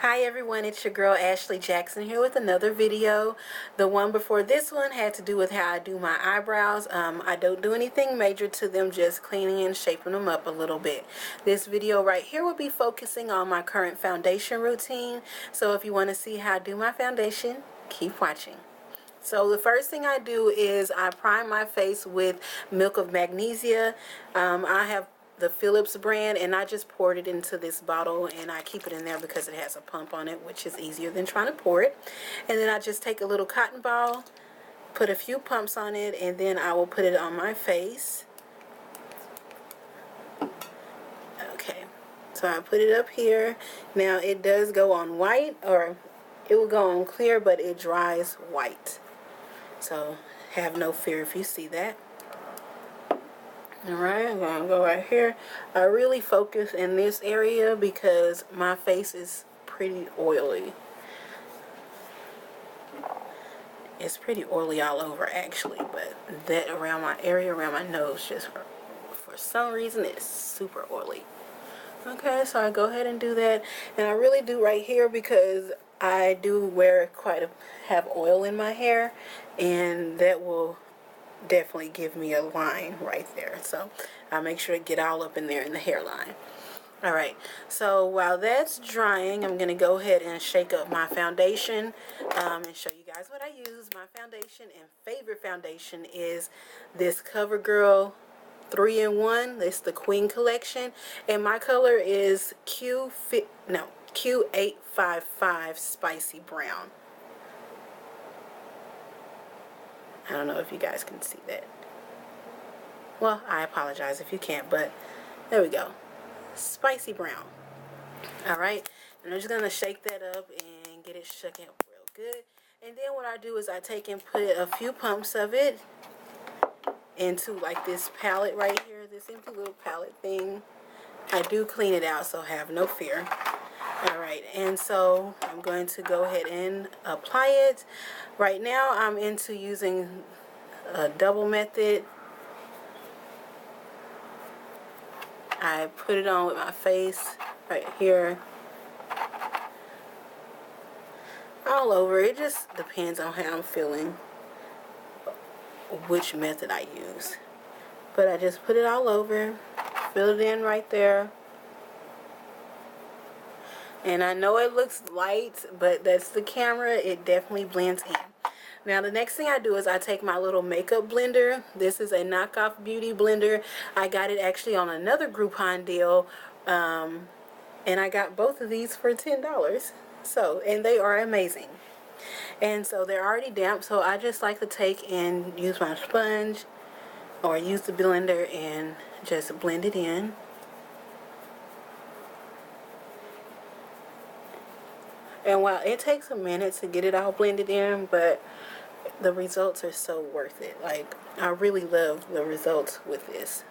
Hi everyone, it's your girl Ashley Jackson here with another video. The one before this one had to do with how I do my eyebrows. I don't do anything major to them, just cleaning and shaping them up a little bit. This video right here will be focusing on my current foundation routine. So if you want to see how I do my foundation, keep watching. So the first thing I do is I prime my face with Milk of Magnesia. I have the Phillips brand, and I just poured it into this bottle, and I keep it in there because it has a pump on it, which is easier than trying to pour it. And then I just take a little cotton ball, put a few pumps on it, and then I will put it on my face. Okay, so I put it up here. Now it does go on white, or it will go on clear, but it dries white. So have no fear if you see that. Alright, I'm going to go right here. I really focus in this area because my face is pretty oily. It's pretty oily all over actually, but that around my area, around my nose, just for some reason it's super oily. Okay, so I go ahead and do that. And I really do right here because I do have oil in my hair, and that will definitely give me a line right there. So I'll make sure to get all up in there in the hairline. Alright, so while that's drying, I'm going to go ahead and shake up my foundation and show you guys what I use. My foundation and favorite foundation is this CoverGirl 3-in-1. It's the Queen collection, and my color is Q855 Spicy Brown. I don't know if you guys can see that. Well, I apologize if you can't, but there we go. Spicy brown. Alright, and I'm just going to shake that up and get it shook up real good. And then what I do is I take and put a few pumps of it into like this palette right here, this empty little palette thing. I do clean it out, so have no fear. Alright, and so I'm going to go ahead and apply it. Right now I'm into using a double method. I put it on with my face right here, all over. It just depends on how I'm feeling, which method I use. But I just put it all over, fill it in right there. And I know it looks light, but that's the camera. It definitely blends in. Now the next thing I do is I take my little makeup blender. This is a knockoff beauty blender. I got it actually on another Groupon deal. And I got both of these for $10. So, and they are amazing. And so they're already damp, so I just like to take and use my sponge or use the blender and just blend it in. And while it takes a minute to get it all blended in, but the results are so worth it. Like, I really love the results with this.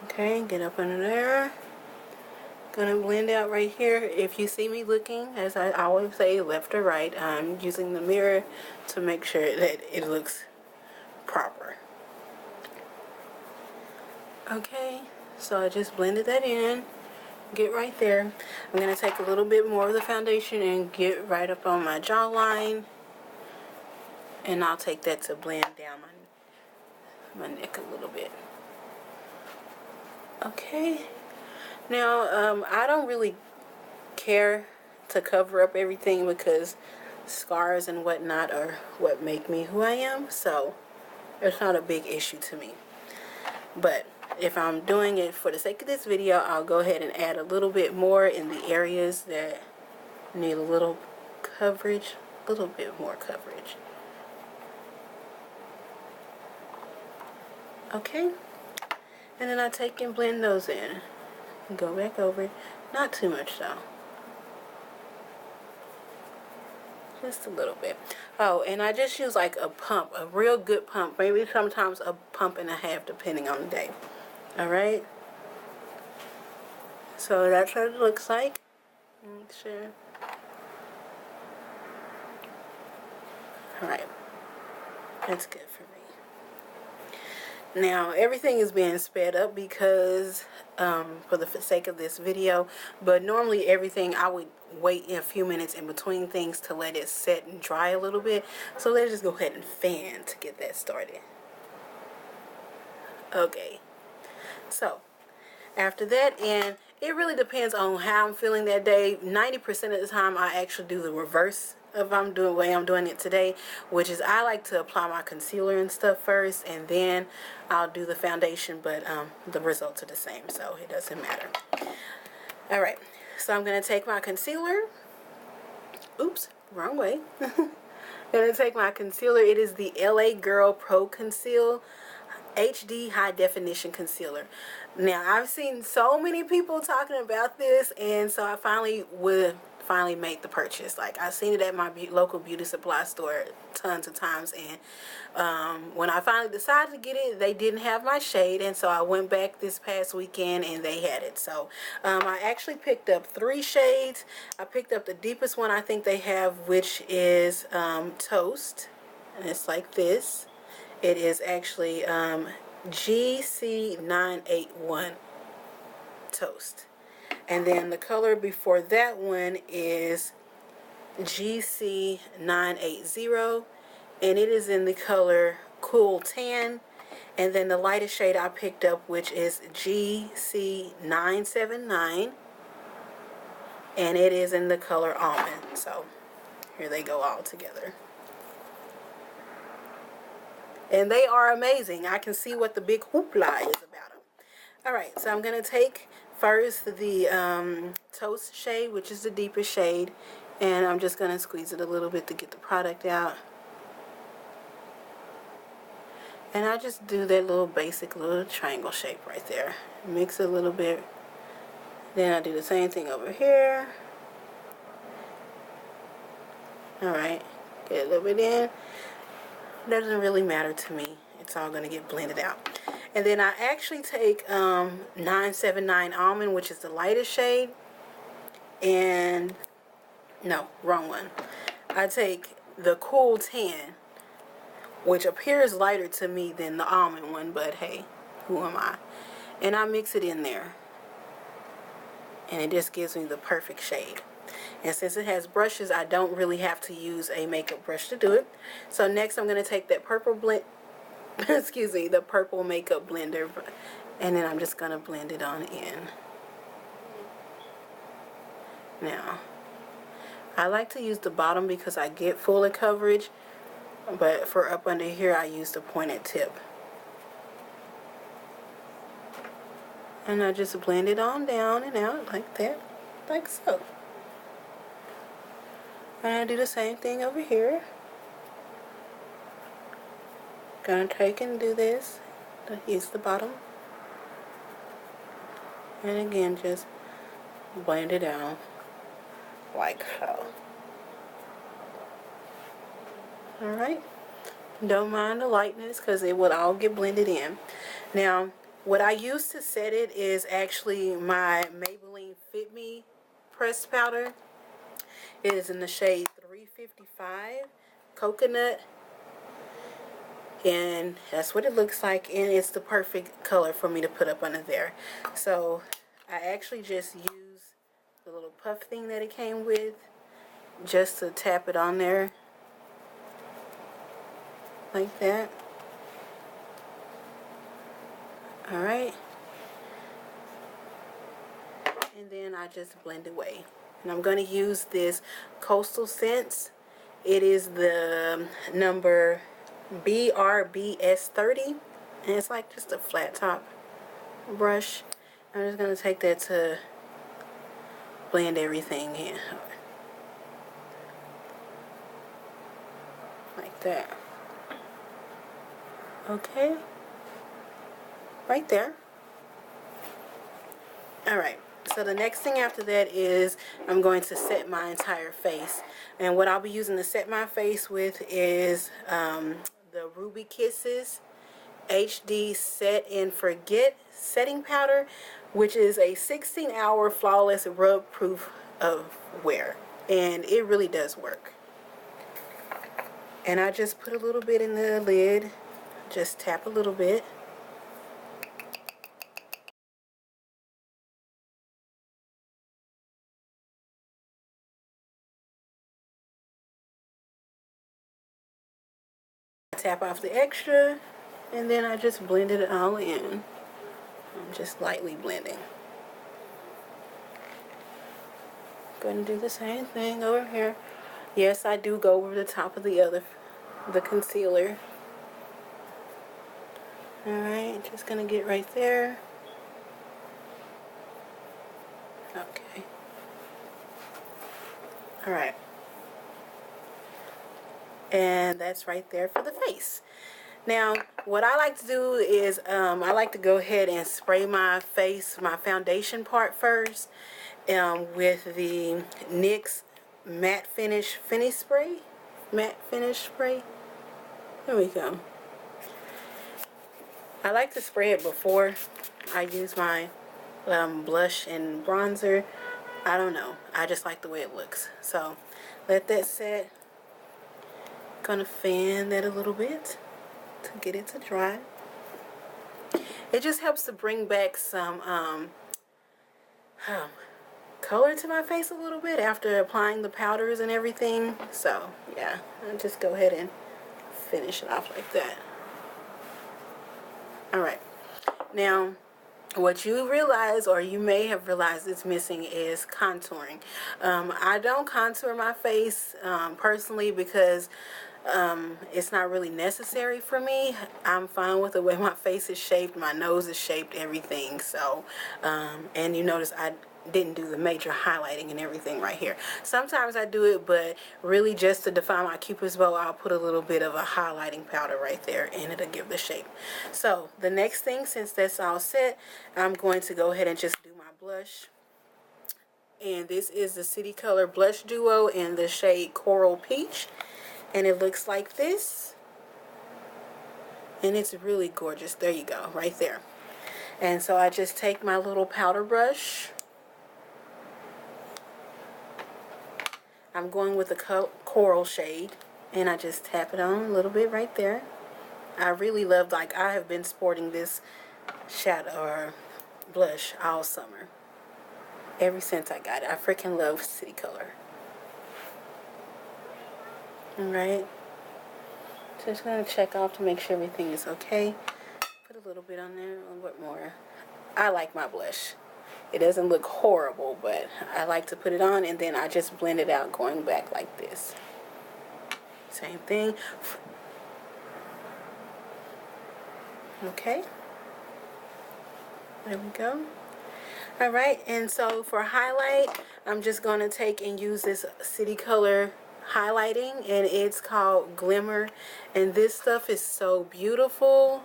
Okay, get up under there. Gonna blend out right here. If you see me looking, as I always say, left or right, I'm using the mirror to make sure that it looks proper. Okay. So I just blended that in, get right there. I'm going to take a little bit more of the foundation and get right up on my jawline. And I'll take that to blend down my neck a little bit. Okay. Now, I don't really care to cover up everything because scars and whatnot are what make me who I am. So it's not a big issue to me. But if I'm doing it for the sake of this video, I'll go ahead and add a little bit more in the areas that need a little coverage, a little bit more coverage. Okay, and then I take and blend those in and go back over it. Not too much though, just a little bit. Oh, and I just use like a pump, a real good pump, maybe sometimes a pump and a half depending on the day. Alright, so that's what it looks like. Make sure. Alright, that's good for me. Now everything is being sped up because for the sake of this video, but normally everything I would wait a few minutes in between things to let it set and dry a little bit. So let's just go ahead and fan to get that started. Okay, so after that, and it really depends on how I'm feeling that day. 90% of the time I actually do the reverse of the way I'm doing it today, which is I like to apply my concealer and stuff first, and then I'll do the foundation, but the results are the same, so it doesn't matter. Alright, so I'm going to take my concealer. Oops, wrong way. I'm going to take my concealer. It is the LA Girl Pro Conceal HD High Definition Concealer. Now, I've seen so many people talking about this, and so I finally made the purchase. Like, I've seen it at my local beauty supply store tons of times, and when I finally decided to get it, they didn't have my shade, and so I went back this past weekend and they had it. So I actually picked up 3 shades. I picked up the deepest one I think they have, which is Toast, and it's like this. It is actually GC981 Toast. And then the color before that one is GC980, and it is in the color Cool Tan. And then the lightest shade I picked up, which is GC979, and it is in the color Almond. So here they go all together. And they are amazing. I can see what the big hoopla is about them. Alright, so I'm going to take first the Toast shade, which is the deepest shade. And I'm just going to squeeze it a little bit to get the product out. And I just do that little basic little triangle shape right there. Mix it a little bit. Then I do the same thing over here. Alright, get a little bit in. Doesn't really matter to me. It's all going to get blended out. And then I actually take 979 Almond, which is the lightest shade. And no, wrong one. I take the Cool Tan, which appears lighter to me than the Almond one, but hey, who am I? And I mix it in there. And it just gives me the perfect shade. And since it has brushes, I don't really have to use a makeup brush to do it. So next I'm going to take that purple blend, excuse me, the purple makeup blender, and then I'm just going to blend it on in. Now, I like to use the bottom because I get fuller coverage, but for up under here I use the pointed tip. And I just blend it on down and out like that, like so. And I do the same thing over here. Gonna take and do this. Use the bottom. And again, just blend it out like so. Alright. Don't mind the lightness because it will all get blended in. Now, what I use to set it is actually my Maybelline Fit Me pressed powder. It is in the shade 355 Coconut, and that's what it looks like, and it's the perfect color for me to put up under there. So I actually just use the little puff thing that it came with just to tap it on there like that. Alright, and then I just blend away. And I'm going to use this Coastal Scents. It is the number BRBS30. And it's like just a flat top brush. I'm just going to take that to blend everything in. Like that. Okay. Right there. Alright. So the next thing after that is I'm going to set my entire face. And what I'll be using to set my face with is the Ruby Kisses HD SetnForget setting powder, which is a 16-hour flawless rub proof of wear. And it really does work. And I just put a little bit in the lid. Just tap a little bit. tap off the extra, and then I just blended it all in. I'm just lightly blending. Going to do the same thing over here. Yes, I do go over the top of the concealer. Alright, just gonna get right there. Okay. Alright. And that's right there for the face. Now, what I like to do is I like to go ahead and spray my face, my foundation part first, with the NYX Matte Finish Spray. Matte Finish Spray. There we go. I like to spray it before I use my blush and bronzer. I don't know. I just like the way it looks. So, let that set. Gonna fan that a little bit to get it to dry. It just helps to bring back some color to my face a little bit after applying the powders and everything. So yeah, I'll just go ahead and finish it off like that. Alright, now what you realize, or you may have realized it's missing, is contouring. I don't contour my face personally because it's not really necessary for me. I'm fine with the way my face is shaped, my nose is shaped, everything. So, and you notice I didn't do the major highlighting and everything right here. Sometimes I do it, but really just to define my cupid's bow, I'll put a little bit of a highlighting powder right there and it'll give the shape. So the next thing, since that's all set, I'm going to go ahead and just do my blush. And this is the City Color Blush Duo in the shade Coral Peach. And it looks like this. And it's really gorgeous. There you go, right there. And so I just take my little powder brush. I'm going with the coral shade, and I just tap it on a little bit right there. I really love, like, I have been sporting this shadow or blush all summer. Ever since I got it. I freaking love City Color. Alright. Just going to check off to make sure everything is okay. Put a little bit on there, a little bit more. I like my blush. It doesn't look horrible, but I like to put it on and then I just blend it out going back like this. Same thing. Okay. There we go. Alright, and so for highlight, I'm just going to take and use this City Color highlighting, and it's called Glimmer. And this stuff is so beautiful.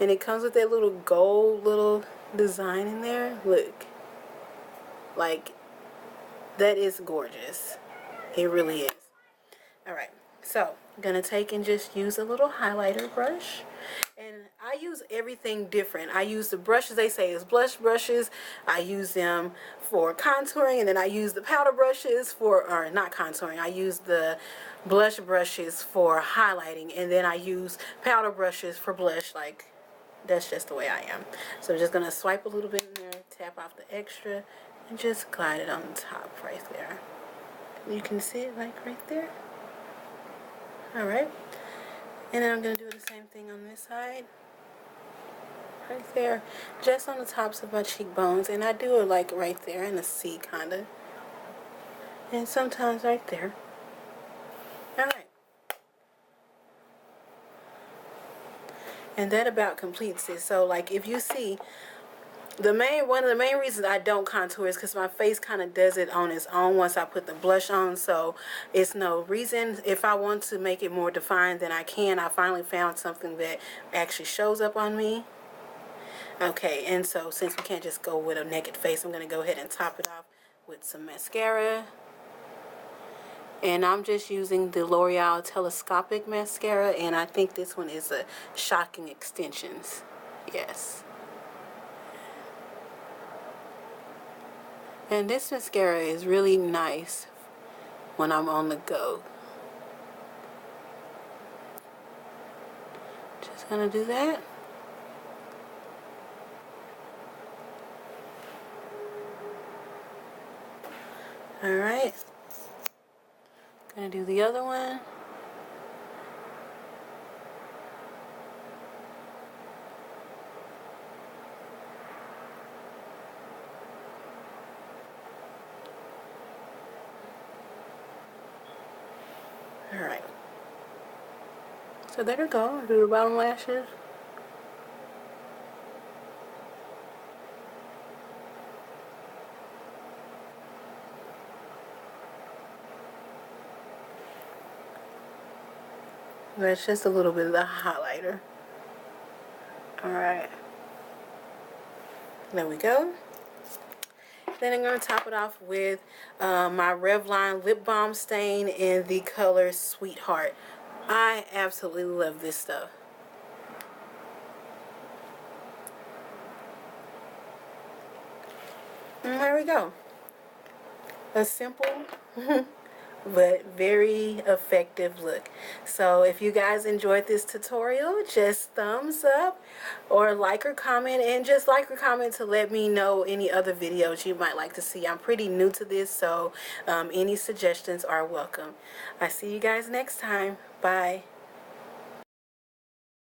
And it comes with that little gold little design in there. Look. Like, that is gorgeous. It really is. Alright, so I'm going to take and just use a little highlighter brush. And I use everything different. I use the brushes they say is blush brushes. I use them for contouring, and then I use the powder brushes for, or not contouring, I use the blush brushes for highlighting, and then I use powder brushes for blush. Like, that's just the way I am. So I'm just going to swipe a little bit in there, tap off the extra, and just glide it on the top right there. You can see it like right there. Alright. And then I'm going to do the same thing on this side. Right there. Just on the tops of my cheekbones. And I do it like right there in a C kind of. And sometimes right there. Alright. And that about completes it. So like if you see, one of the main reasons I don't contour is because my face kind of does it on its own once I put the blush on. So it's no reason. If I want to make it more defined, then I can. I finally found something that actually shows up on me. Okay, and so since we can't just go with a naked face, I'm going to go ahead and top it off with some mascara. And I'm just using the Loreal Telescopic mascara, and I think this one is a Shocking Extensions. Yes. And this mascara is really nice when I'm on the go. Just gonna do that. Alright. Gonna do the other one. Alright. So there we go. Do the bottom lashes. That's just a little bit of the highlighter. Alright. There we go. Then I'm going to top it off with my Revlon lip balm stain in the color Sweetheart. I absolutely love this stuff. And there we go. A simple but very effective look. So if you guys enjoyed this tutorial, just thumbs up or like or comment, and just like or comment to let me know any other videos you might like to see. I'm pretty new to this, so any suggestions are welcome. I see you guys next time. Bye.